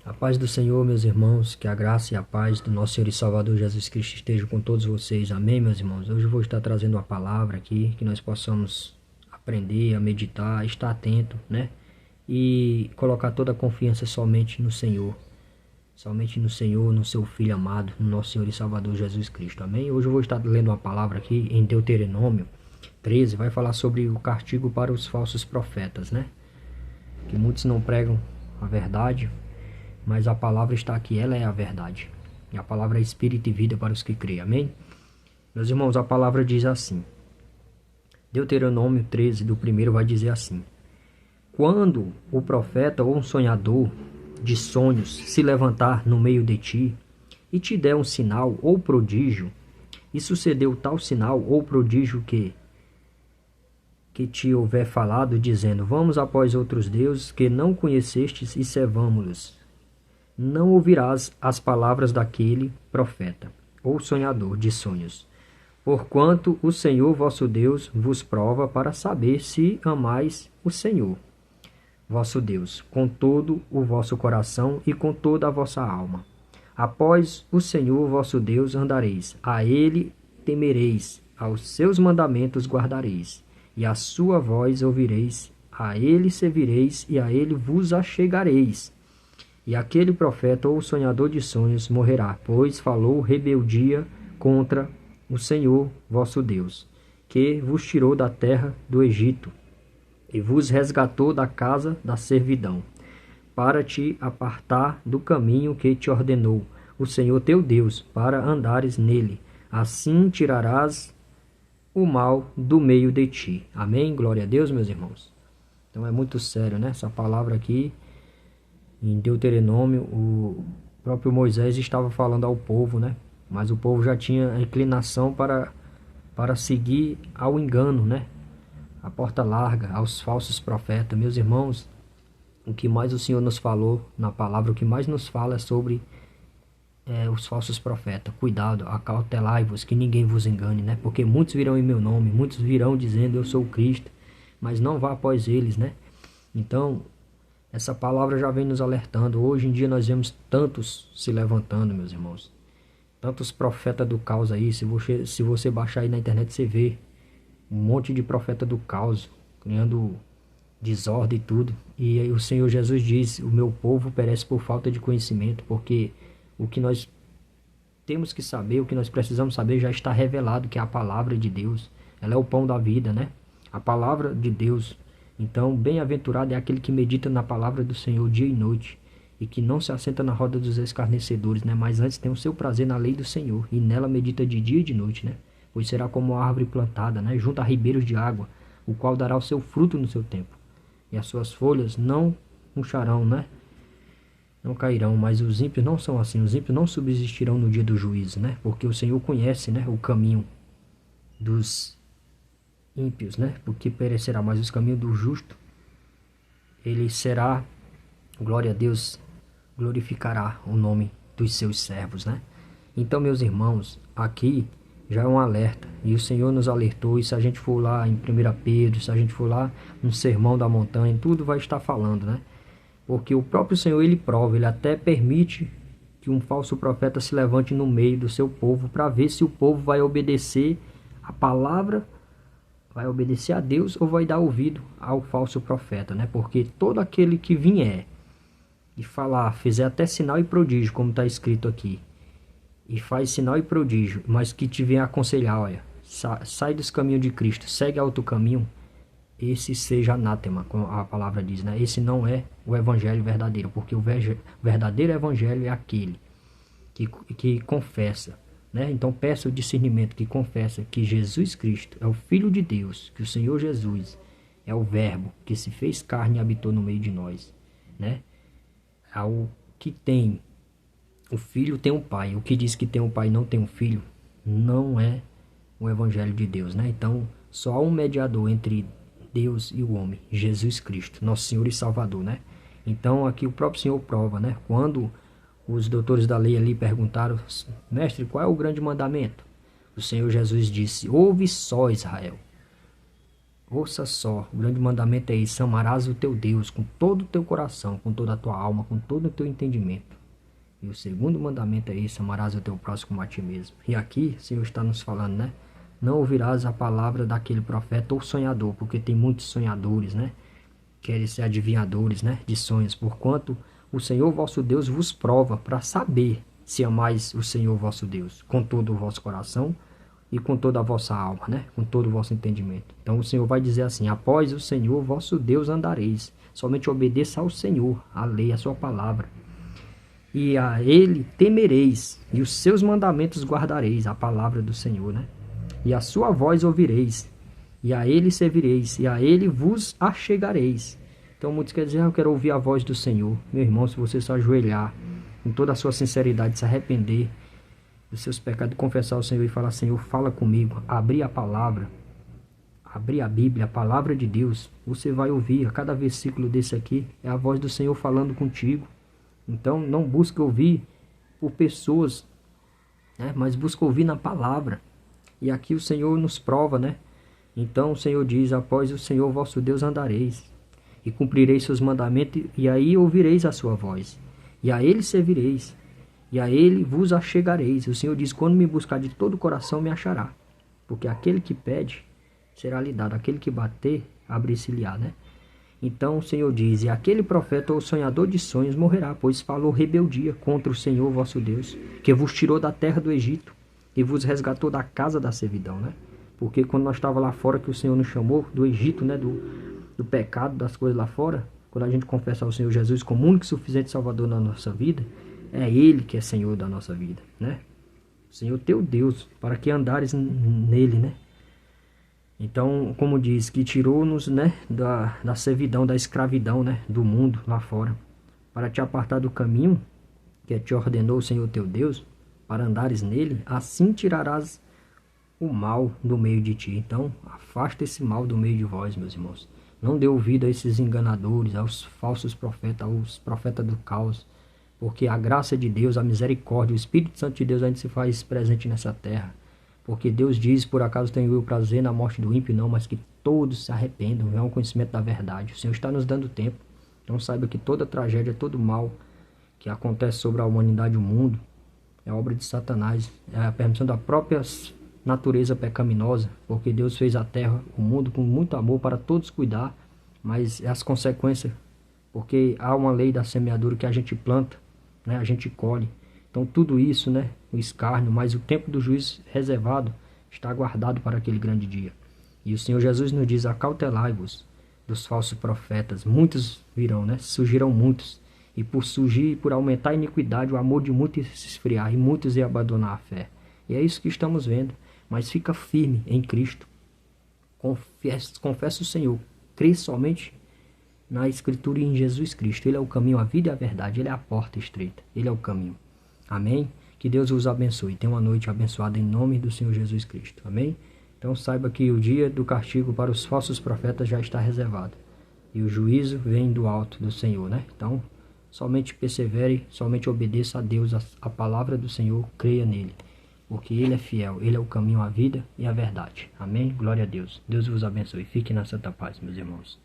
A paz do Senhor, meus irmãos, que a graça e a paz do nosso Senhor e Salvador Jesus Cristo estejam com todos vocês. Amém, meus irmãos? Hoje eu vou estar trazendo uma palavra aqui, que nós possamos aprender a meditar, estar atento, né? E colocar toda a confiança somente no Senhor. Somente no Senhor, no seu Filho amado, no nosso Senhor e Salvador Jesus Cristo. Amém? Hoje eu vou estar lendo uma palavra aqui em Deuteronômio 13, vai falar sobre o castigo para os falsos profetas, né? Que muitos não pregam a verdade, mas a palavra está aqui, ela é a verdade. E a palavra é espírito e vida para os que creem. Amém? Meus irmãos, a palavra diz assim. Deuteronômio 13, do primeiro, vai dizer assim. Quando o profeta ou um sonhador de sonhos se levantar no meio de ti e te der um sinal ou prodígio, e sucedeu tal sinal ou prodígio que te houver falado, dizendo, vamos após outros deuses que não conhecestes e servamo-los, não ouvirás as palavras daquele profeta ou sonhador de sonhos, porquanto o Senhor vosso Deus vos prova para saber se amais o Senhor vosso Deus com todo o vosso coração e com toda a vossa alma. Após o Senhor vosso Deus andareis, a ele temereis, aos seus mandamentos guardareis, e a sua voz ouvireis, a ele servireis e a ele vos achegareis. E aquele profeta ou sonhador de sonhos morrerá, pois falou rebeldia contra o Senhor vosso Deus, que vos tirou da terra do Egito, e vos resgatou da casa da servidão, para te apartar do caminho que te ordenou o Senhor teu Deus, para andares nele. Assim tirarás o mal do meio de ti. Amém? Glória a Deus, meus irmãos. Então é muito sério, né? Essa palavra aqui, em Deuteronômio, o próprio Moisés estava falando ao povo, né? Mas o povo já tinha a inclinação para seguir ao engano, né? A porta larga aos falsos profetas. Meus irmãos, o que mais o Senhor nos falou na palavra, o que mais nos fala é sobre os falsos profetas. Cuidado, acautelai-vos, que ninguém vos engane, né? Porque muitos virão em meu nome, muitos virão dizendo eu sou o Cristo, mas não vá após eles, né? Então, essa palavra já vem nos alertando. Hoje em dia nós vemos tantos se levantando, meus irmãos. Tantos profetas do caos aí. Se você baixar aí na internet, você vê um monte de profeta do caos, criando desordem e tudo. E aí o Senhor Jesus diz, o meu povo perece por falta de conhecimento, porque o que nós temos que saber, o que nós precisamos saber já está revelado, que é a palavra de Deus. Ela é o pão da vida, né? A palavra de Deus. Então, bem-aventurado é aquele que medita na palavra do Senhor dia e noite, e que não se assenta na roda dos escarnecedores, né? Mas antes tem o seu prazer na lei do Senhor, e nela medita de dia e de noite, né? Pois será como uma árvore plantada, né? Junto a ribeiros de água, o qual dará o seu fruto no seu tempo. E as suas folhas não murcharão, né? Não cairão, mas os ímpios não são assim. Os ímpios não subsistirão no dia do juízo, né? Porque o Senhor conhece, né, o caminho dos ímpios, né? Porque perecerá, mas os caminhos do justo, ele será, glória a Deus, glorificará o nome dos seus servos, né? Então, meus irmãos, aqui já é um alerta, e o Senhor nos alertou, e se a gente for lá em 1 Pedro, se a gente for lá no Sermão da Montanha, tudo vai estar falando, né? Porque o próprio Senhor, ele prova, ele até permite que um falso profeta se levante no meio do seu povo, para ver se o povo vai obedecer a palavra, vai obedecer a Deus, ou vai dar ouvido ao falso profeta, né? Porque todo aquele que vier e falar, fizer até sinal e prodígio, como está escrito aqui, e faz sinal e prodígio, mas que te venha aconselhar, olha, sai dos caminhos de Cristo, segue outro caminho, esse seja anátema, como a palavra diz, né? Esse não é o evangelho verdadeiro, porque o verdadeiro evangelho é aquele que confessa, né? Então peça o discernimento, que confessa que Jesus Cristo é o Filho de Deus, que o Senhor Jesus é o Verbo que se fez carne e habitou no meio de nós, né? Ao que tem o filho tem um pai. O que diz que tem um pai e não tem um filho não é o evangelho de Deus, né? Então, só há um mediador entre Deus e o homem, Jesus Cristo, nosso Senhor e Salvador, né? Então, aqui o próprio Senhor prova, né? Quando os doutores da lei ali perguntaram, mestre, qual é o grande mandamento? O Senhor Jesus disse, ouve só, Israel. Ouça só, o grande mandamento é esse: amarás o teu Deus com todo o teu coração, com toda a tua alma, com todo o teu entendimento. E o segundo mandamento é esse: amarás o teu próximo como a ti mesmo. E aqui o Senhor está nos falando, né? Não ouvirás a palavra daquele profeta ou sonhador, porque tem muitos sonhadores, né? Querem ser adivinhadores, né? De sonhos, porquanto o Senhor vosso Deus vos prova para saber se amais o Senhor vosso Deus com todo o vosso coração e com toda a vossa alma, né? Com todo o vosso entendimento. Então o Senhor vai dizer assim: após o Senhor vosso Deus andareis, somente obedeça ao Senhor, a lei, a sua palavra. E a ele temereis, e os seus mandamentos guardareis, a palavra do Senhor, né? E a sua voz ouvireis, e a ele servireis, e a ele vos achegareis. Então muitos querem dizer: eu quero ouvir a voz do Senhor. Meu irmão, se você só ajoelhar, com toda a sua sinceridade, se arrepender dos seus pecados, confessar ao Senhor e falar: Senhor, fala comigo, abrir a palavra, abrir a Bíblia, a palavra de Deus, você vai ouvir. A cada versículo desse aqui é a voz do Senhor falando contigo. Então não busque ouvir por pessoas, né? Mas busque ouvir na palavra. E aqui o Senhor nos prova, né? Então o Senhor diz: após o Senhor vosso Deus andareis, e cumprireis seus mandamentos, e aí ouvireis a sua voz, e a ele servireis, e a ele vos achegareis. O Senhor diz: quando me buscar de todo o coração, me achará. Porque aquele que pede, será lhe dado. Aquele que bater, abrir-se-lhe-á, né? Então o Senhor diz: e aquele profeta ou sonhador de sonhos morrerá, pois falou rebeldia contra o Senhor vosso Deus, que vos tirou da terra do Egito, e vos resgatou da casa da servidão, né? Porque quando nós estávamos lá fora, que o Senhor nos chamou do Egito, né? Do pecado, das coisas lá fora, quando a gente confessa ao Senhor Jesus como único e suficiente Salvador na nossa vida, é Ele que é Senhor da nossa vida, né? O Senhor teu Deus, para que andares nele, né? Então, como diz, que tirou-nos, né, da servidão, da escravidão, né, do mundo lá fora, para te apartar do caminho que te ordenou o Senhor teu Deus, para andares nele, assim tirarás o mal do meio de ti. Então, afasta esse mal do meio de vós, meus irmãos. Não dê ouvido a esses enganadores, aos falsos profetas, aos profetas do caos, porque a graça de Deus, a misericórdia, o Espírito Santo de Deus ainda se faz presente nessa terra. Porque Deus diz: por acaso tenho eu prazer na morte do ímpio? Não, mas que todos se arrependam, venham ao conhecimento da verdade. O Senhor está nos dando tempo. Então saiba que toda tragédia, todo mal que acontece sobre a humanidade e o mundo é obra de Satanás. É a permissão da própria natureza pecaminosa, porque Deus fez a terra, o mundo com muito amor para todos cuidar, mas as consequências, porque há uma lei da semeadura que a gente planta, né, a gente colhe. Então tudo isso, né, o escárnio, mas o tempo do juízo reservado está guardado para aquele grande dia. E o Senhor Jesus nos diz: acautelai-vos dos falsos profetas. Muitos virão, né, surgirão muitos. E por surgir e por aumentar a iniquidade, o amor de muitos se esfriar, e muitos iam abandonar a fé. E é isso que estamos vendo. Mas fica firme em Cristo. Confessa o Senhor. Crê somente na Escritura e em Jesus Cristo. Ele é o caminho, a vida e a verdade. Ele é a porta estreita. Ele é o caminho. Amém? Que Deus vos abençoe. Tenha uma noite abençoada em nome do Senhor Jesus Cristo. Amém? Então saiba que o dia do castigo para os falsos profetas já está reservado. E o juízo vem do alto do Senhor, né? Então, somente persevere, somente obedeça a Deus, a palavra do Senhor, creia nele. Porque Ele é fiel, Ele é o caminho, a vida e a verdade. Amém? Glória a Deus. Deus vos abençoe. Fique na santa paz, meus irmãos.